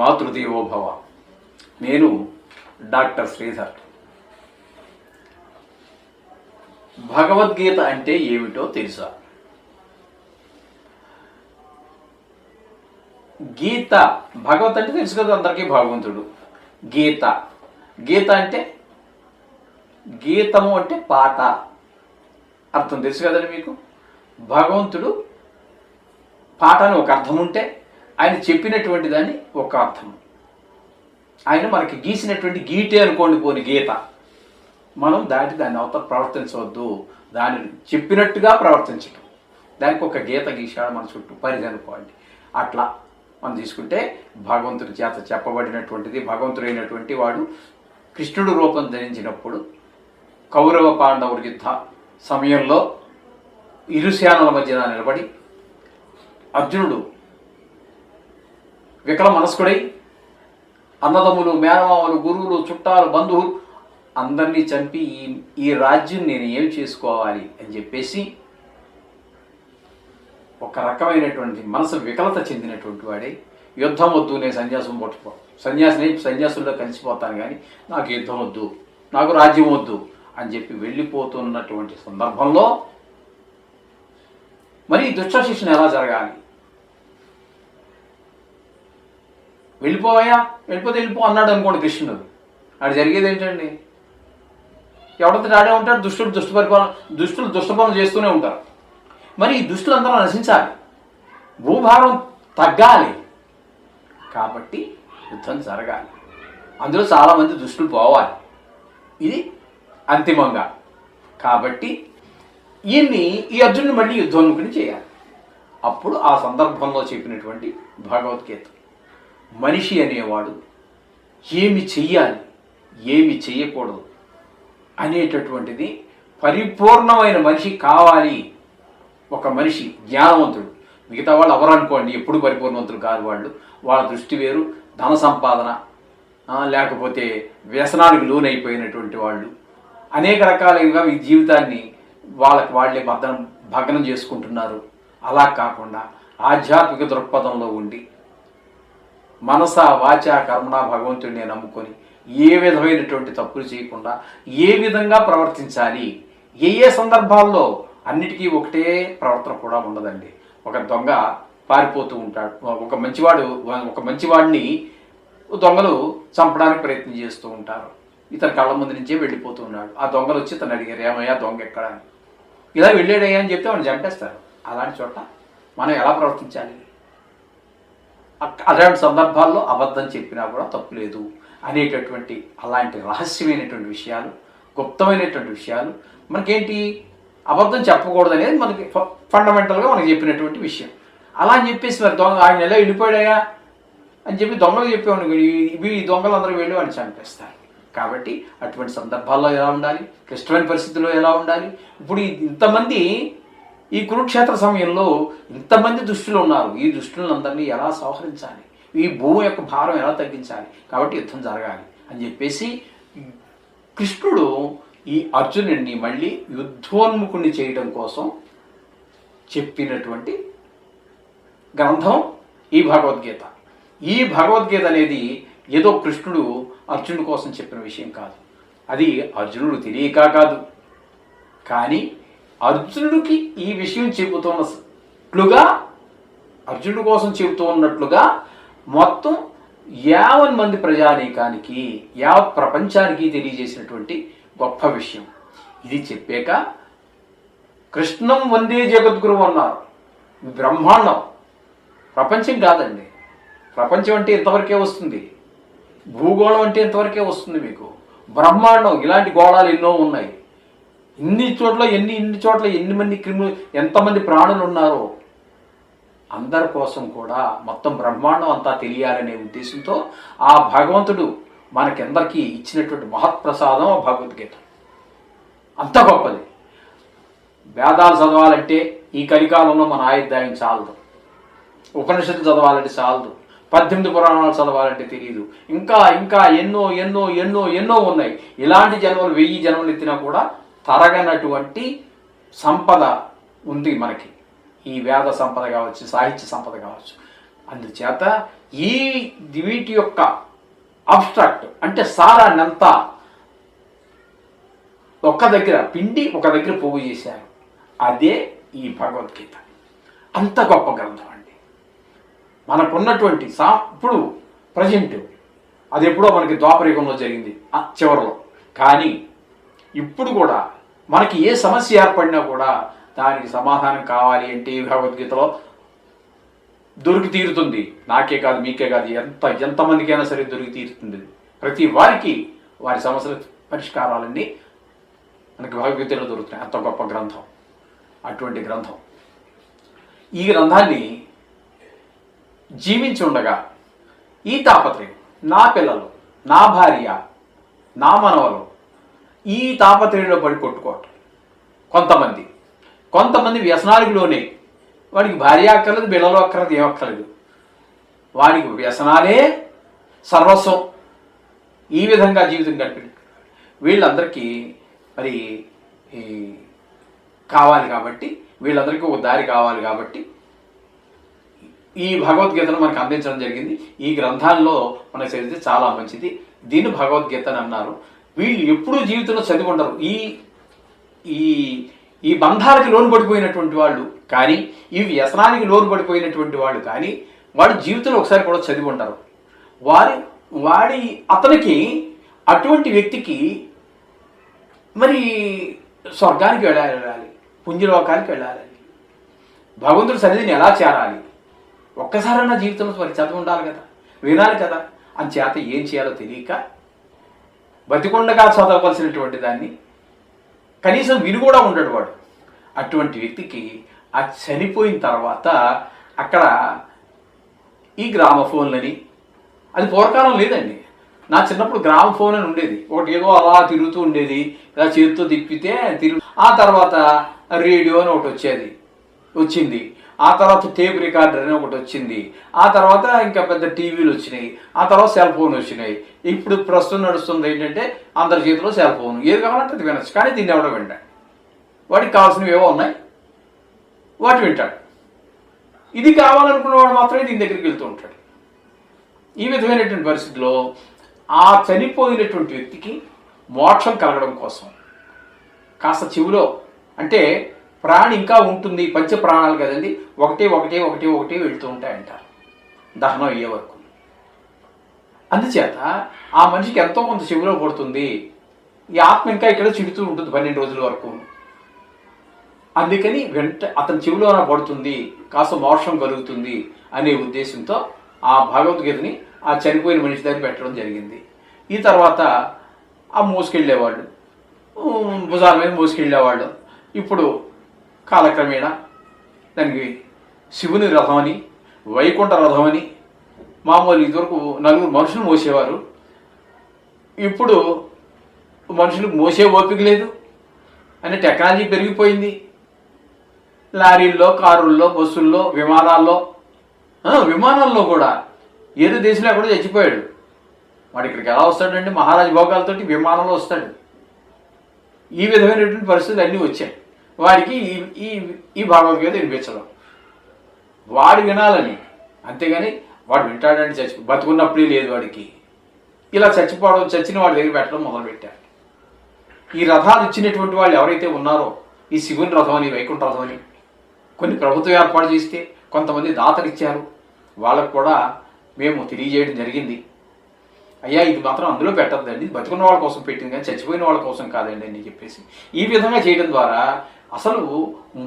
మాతృదేవోభవ. నేను డాక్టర్ శ్రీధర్. భగవద్గీత అంటే ఏమిటో తెలుసా? గీత, భగవత్ అంటే తెలుసు కదా అందరికీ, భగవంతుడు. గీత, గీత అంటే గీతము అంటే పాట, అర్థం తెలుసు కదండి మీకు. భగవంతుడు పాట అని ఒక అర్థం ఉంటే, ఆయన చెప్పినటువంటి దాన్ని ఒక అర్థం. ఆయన మనకి గీసినటువంటి గీటే అనుకోండి, పోని గీత, మనం దాన్ని అవతల ప్రవర్తించవద్దు, దాన్ని చెప్పినట్టుగా ప్రవర్తించటం, దానికి ఒక గీత గీశాడు మన చుట్టూ పరిధి అనుకోండి. అట్లా మనం తీసుకుంటే భగవంతుడి చేత చెప్పబడినటువంటిది. భగవంతుడైనటువంటి వాడు కృష్ణుడు రూపం ధరించినప్పుడు కౌరవ పాండవుల యుద్ధ సమయంలో ఇరుసేనల మధ్యన నిలబడి అర్జునుడు వికల మనస్కుడై అన్నదమ్ములు, మేనమామలు, గురువులు, చుట్టాలు, బంధువులు అందరినీ చంపి ఈ రాజ్యం నేను ఏమి చేసుకోవాలి అని చెప్పేసి ఒక రకమైనటువంటి మనసు వికలత చెందినటువంటి వాడే యుద్ధం వద్దు, నేను సన్యాసం పట్టుకో, సన్యాసుల్లో కలిసిపోతాను, కానీ నాకు యుద్ధం వద్దు, నాకు రాజ్యం వద్దు అని చెప్పి వెళ్ళిపోతున్నటువంటి సందర్భంలో మరి దుష్ట శిక్షణ ఎలా జరగాలి? వెళ్ళిపో అన్నాడు అనుకోండి కృష్ణుడు. అది జరిగేది ఏంటండి? ఎవడంతటి ఆడే ఉంటాడు, దుష్టులు దుష్ట పనులు చేస్తూనే ఉంటారు. మరి ఈ దుష్టులందరూ నశించాలి, భూభారం తగ్గాలి, కాబట్టి యుద్ధం జరగాలి, అందులో చాలామంది దుష్టులు పోవాలి, ఇది అంతిమంగా. కాబట్టి ఈ అర్జునుడు మళ్ళీ యుద్ధోన్ముఖుని చేయాలి. అప్పుడు ఆ సందర్భంలో చెప్పినటువంటి భగవద్గీత, మనిషి అనేవాడు ఏమి చెయ్యాలి, ఏమి చెయ్యకూడదు అనేటటువంటిది పరిపూర్ణమైన మనిషి కావాలి. ఒక మనిషి జ్ఞానవంతుడు, మిగతా వాళ్ళు ఎవరు అనుకోండి, ఎప్పుడు పరిపూర్ణవంతులు కాదు వాళ్ళు. వాళ్ళ దృష్టి వేరు, ధన సంపాదన, లేకపోతే వ్యసనానికి లోనైపోయినటువంటి వాళ్ళు, అనేక రకాలుగా ఈ జీవితాన్ని వాళ్ళే భగ్నం చేసుకుంటున్నారు. అలా కాకుండా ఆధ్యాత్మిక దృక్పథంలో ఉండి మనస వాచ కర్మణ భగవంతుడిని నమ్ముకొని ఏ విధమైనటువంటి తప్పులు చేయకుండా ఏ విధంగా ప్రవర్తించాలి, ఏ సందర్భాల్లో, అన్నిటికీ ఒకటే ప్రవర్తన కూడా ఉండదండి. ఒక దొంగ పారిపోతూ ఉంటాడు, ఒక మంచివాడిని దొంగలు చంపడానికి ప్రయత్నం చేస్తూ ఉంటారు. ఇతని కళ్ళ ముందు నుంచే వెళ్ళిపోతూ ఉన్నాడు. ఆ దొంగలు వచ్చి తను అడిగారు, ఏమయ్యా దొంగ ఎక్కడ అని. ఇలా వెళ్ళాడయ్యా అని చెప్తే వాళ్ళు చంపేస్తారు. అలాంటి చోట మనం ఎలా ప్రవర్తించాలి? అలాంటి సందర్భాల్లో అబద్ధం చెప్పినా కూడా తప్పు లేదు అనేటటువంటి అలాంటి రహస్యమైనటువంటి విషయాలు, గుప్తమైనటువంటి విషయాలు మనకేంటి, అబద్ధం చెప్పకూడదు అనేది మనకి ఫండమెంటల్గా మనకి చెప్పినటువంటి విషయం. అలా అని చెప్పేసి మరి దొంగ ఆయన ఎలా వెళ్ళిపోయాయా అని చెప్పి దొంగలు చెప్పేవాడు, ఇవి దొంగలు అందరూ వెళ్ళి వాడిని చంపేస్తారు. కాబట్టి అటువంటి సందర్భాల్లో ఎలా ఉండాలి, క్లిష్టమైన పరిస్థితుల్లో ఎలా ఉండాలి? ఇప్పుడు ఇంతమంది ఈ కురుక్షేత్ర సమయంలో ఇంతమంది దుష్టులు ఉన్నారు, ఈ దుష్టులందరినీ ఎలా సంహరించాలి, ఈ భూమి యొక్క భారం ఎలా తగ్గించాలి, కాబట్టి యుద్ధం జరగాలి అని చెప్పేసి కృష్ణుడు ఈ అర్జునుడిని మళ్ళీ యుద్ధోన్ముఖుణ్ణి చేయడం కోసం చెప్పినటువంటి గ్రంథం ఈ భగవద్గీత. ఈ భగవద్గీత అనేది ఏదో కృష్ణుడు అర్జునుడి కోసం చెప్పిన విషయం కాదు. అది అర్జునుడు తెలియక కాదు, కానీ అర్జునుడికి ఈ విషయం చెబుతున్నట్లుగా, అర్జునుడి కోసం చెబుతూ ఉన్నట్లుగా మొత్తం 50 మంది ప్రజానీకానికి, యావత్ ప్రపంచానికి తెలియజేసినటువంటి గొప్ప విషయం. ఇది చెప్పాక కృష్ణం వందే జగద్గురు అన్నారు. బ్రహ్మాండం, ప్రపంచం కాదండి. ప్రపంచం అంటే ఇంతవరకే వస్తుంది, భూగోళం అంటే ఇంతవరకే వస్తుంది మీకు. బ్రహ్మాండం, ఇలాంటి గోళాలు ఎన్నో ఉన్నాయి. ఇన్ని చోట్ల ఎన్ని మంది ఎంతమంది ప్రాణులు ఉన్నారో అందరి కోసం కూడా మొత్తం బ్రహ్మాండం అంతా తెలియాలనే ఉద్దేశంతో ఆ భగవంతుడు మనకందరికీ ఇచ్చినటువంటి మహత్ప్రసాదం భగవద్గీత. అంత గొప్పది. వేదాలు చదవాలంటే ఈ కలికాలంలో మన ఆయుర్దాయం చాలదు, ఉపనిషత్తు చదవాలంటే చాలదు, 18 పురాణాలు చదవాలంటే తెలియదు, ఇంకా ఇంకా ఎన్నో ఎన్నో ఎన్నో ఎన్నో ఉన్నాయి. ఇలాంటి జన్మలు 1000 జన్మలు ఎత్తినా కూడా తరగనటువంటి సంపద ఉంది మనకి. ఈ వేద సంపద కావచ్చు, సాహిత్య సంపద కావచ్చు, అందుచేత ఈ వీటి యొక్క అబ్స్ట్రాక్ట్ అంటే సారాన్నంతా ఒక్క దగ్గర పిండి ఒక దగ్గర పోగు చేశారు. అదే ఈ భగవద్గీత. అంత గొప్ప గ్రంథం అండి. మనకున్నటువంటి ఇప్పుడు ప్రజెంట్ అది ఎప్పుడో మనకి ద్వాపరయుగంలో జరిగింది చివరిలో. కానీ ఇప్పుడు కూడా మనకి ఏ సమస్య ఏర్పడినా కూడా దానికి సమాధానం కావాలి అంటే ఈ భగవద్గీతలో దొరికి తీరుతుంది. నాకే కాదు, మీకే కాదు, ఎంతమందికైనా సరే దొరికి తీరుతుంది. ప్రతి వారికి వారి సమస్యల పరిష్కారాలన్నీ మనకి భగవద్గీతలో దొరుకుతున్నాయి. అంత గొప్ప గ్రంథం. అటువంటి గ్రంథం. ఈ గ్రంథాన్ని జీవించి ఉండగా ఈ తాపత్రయం, నా పిల్లలు, నా భార్య, నా మనవలు ఈ తాపత్రయంలో పడి కొట్టుకోవటం. కొంతమంది వ్యసనాలకు లోనే. వాడికి భార్య అక్కర్లేదు, పిల్లలు అక్కర్లేదు, ఏమక్కర్లేదు. వాడికి వ్యసనాలే సర్వస్వం. ఈ విధంగా జీవితం గడిపి వీళ్ళందరికీ మరి కావాలి కాబట్టి, వీళ్ళందరికీ ఒక దారి కావాలి కాబట్టి ఈ భగవద్గీతను మనకు అందించడం జరిగింది. ఈ గ్రంథాల్లో మనకు చదివితే చాలా మంచిది. దీన్ని భగవద్గీత అని అన్నారు. వీళ్ళు ఎప్పుడూ జీవితంలో చదివి ఉండరు. ఈ బంధాలకి లోను పడిపోయినటువంటి వాళ్ళు కానీ, ఈ వ్యసనానికి లోను పడిపోయినటువంటి వాళ్ళు కానీ, వాళ్ళు జీవితంలో ఒకసారి కూడా చదివి ఉండరు. అతనికి అటువంటి వ్యక్తికి మరి స్వర్గానికి వెళ్ళాలి, పుణ్యలోకానికి వెళ్ళాలి, భగవంతుడి సన్నిధిని ఎలా చేరాలి, ఒక్కసారైనా జీవితంలో మరి చదివి ఉండాలి కదా, వినాలి కదా. అంచేత ఏం చేయాలో తెలియక బతికొండగా చదవవలసినటువంటి దాన్ని కనీసం విని కూడా ఉండడు వాడు. అటువంటి వ్యక్తికి ఆ చనిపోయిన తర్వాత అక్కడ ఈ గ్రామఫోన్లని, అది పూర్వకాలం లేదండి. నా చిన్నప్పుడు గ్రామఫోన్ అని ఉండేది. ఒకటి ఏదో అలా తిరుగుతూ ఉండేది, ఇలా చేతితో తిప్పితే ఆ తర్వాత రేడియో అని ఒకటి వచ్చింది. ఆ తర్వాత టేప్ రికార్డర్ అని ఒకటి వచ్చింది. ఆ తర్వాత ఇంకా పెద్ద టీవీలు వచ్చినాయి. ఆ తర్వాత సెల్ ఫోన్ వచ్చినాయి. ఇప్పుడు ప్రస్తుతం నడుస్తుంది ఏంటంటే అందరి చేతిలో సెల్ ఫోన్. ఏది కావాలంటే అది వినొచ్చు. కానీ దీన్ని ఎవడో వింటాడు. వాడికి కావాల్సినవి ఏవో ఉన్నాయి, వాటి వింటాడు. ఇది కావాలనుకున్నవాడు మాత్రమే దీని దగ్గరికి వెళ్తూ ఉంటాడు. ఈ విధమైనటువంటి పరిస్థితిలో ఆ చనిపోయినటువంటి వ్యక్తికి మోక్షం కలగడం కోసం కాస్త చెవిలో, అంటే ప్రాణి ఇంకా ఉంటుంది, పంచ ప్రాణాలు కదండి, ఒకటి వెళ్తూ ఉంటాయంటారు దహనం అయ్యే వరకు. అందుచేత ఆ మనిషికి ఎంతో కొంత చెవిలో పడుతుంది. ఈ ఆత్మ ఇంకా ఇక్కడ చిడుతూ ఉంటుంది 12 రోజుల వరకు. అందుకని అతని చెవిలోన పడుతుంది, కాస్త మోక్షం కలుగుతుంది అనే ఉద్దేశంతో ఆ భగవద్గీతని ఆ చనిపోయిన మనిషి దగ్గర పెట్టడం జరిగింది. ఈ తర్వాత ఆ మోసుకెళ్ళేవాళ్ళు, భుజాల మీద మోసుకెళ్ళేవాళ్ళు. ఇప్పుడు కాలక్రమేణా దానికి శివుని రథం అని, వైకుంఠ రథం అని, మామూలు ఇదివరకు 4 మనుషులు మోసేవారు. ఇప్పుడు మనుషులకు మోసే ఓపిక లేదు అనే టెక్నాలజీ పెరిగిపోయింది. లారీల్లో, కారుల్లో, బస్సుల్లో, విమానాల్లో కూడా ఏదో దేశంలో కూడా చచ్చిపోయాడు. వాడు ఇక్కడికి ఎలా వస్తాడండి? మహారాజు భోగాలతోటి విమానంలో వస్తాడు. ఈ విధమైనటువంటి పరిస్థితులు అన్నీ వచ్చాయి. వాడికి ఈ భగవద్గీత వినిపించడం, వాడు వినాలని, అంతేగాని వాడు వింటాడని బతుకున్నప్పుడే లేదు వాడికి. ఇలా చచ్చిన వాడి దగ్గర పెట్టడం మొదలుపెట్టారు. ఈ రథాలు ఇచ్చినటువంటి వాళ్ళు ఎవరైతే ఉన్నారో, ఈ శివుని రథం అని, వైకుంఠ రథం అని కొన్ని ప్రభుత్వం ఏర్పాటు చేస్తే కొంతమంది దాతలు ఇచ్చారు. వాళ్ళకు కూడా మేము తెలియజేయడం జరిగింది. అయ్యా ఇది మాత్రం అందులో పెట్టద్దండి, బతుకున్న వాళ్ళ కోసం పెట్టింది కానీ చచ్చిపోయిన వాళ్ళ కోసం కాదండి అని చెప్పేసి ఈ విధంగా చేయడం ద్వారా అసలు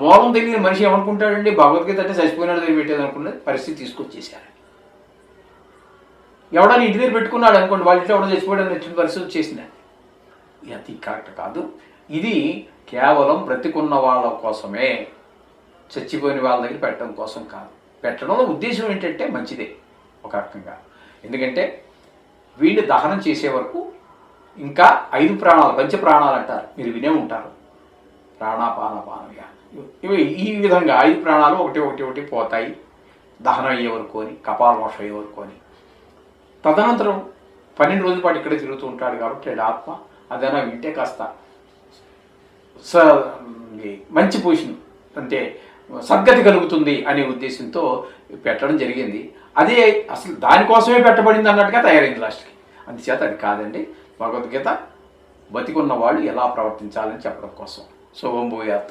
మూలం తెలియని మనిషి ఏమనుకుంటాడండి, భగవద్గీత అంటే చచ్చిపోయినాడు దగ్గర పెట్టేది అనుకునే పరిస్థితి తీసుకొచ్చేసారు. ఎవడని ఇంటి దగ్గర పెట్టుకున్నాడు అనుకోండి, వాళ్ళ ఇంట్లో ఎవడో చచ్చిపోయాడని వచ్చిన పరిస్థితి వచ్చేసింది. అది కరెక్ట్ కాదు. ఇది కేవలం బ్రతికున్న వాళ్ళ కోసమే, చచ్చిపోయిన వాళ్ళ దగ్గర పెట్టడం కోసం కాదు. పెట్టడంలో ఉద్దేశం ఏంటంటే మంచిదే ఒక రకంగా. ఎందుకంటే వీళ్ళు దహనం చేసే వరకు ఇంకా 5 ప్రాణాలు, పంచ ప్రాణాలు అంటారు, మీరు వినే ఉంటారు. ప్రాణాపాన పానవ్య, ఇవి ఈ విధంగా 5 ప్రాణాలు ఒకటి పోతాయి దహనం అయ్యే వరకు అని, కపాల మోక్షం అయ్యే వరకు అని. తదనంతరం 12 రోజుల పాటు ఇక్కడ తిరుగుతూ ఉంటాడు కాబట్టి ఆత్మ అదైనా వింటే కాస్త మంచి పొజిషన్, అంటే సద్గతి కలుగుతుంది అనే ఉద్దేశంతో పెట్టడం జరిగింది. అదే అసలు దానికోసమే పెట్టబడింది అన్నట్టుగా తయారైంది లాస్ట్కి. అందుచేత అది కాదండి. భగవద్గీత బతికున్న వాళ్ళు ఎలా ప్రవర్తించాలని చెప్పడం కోసం. శుభం భూయాత్.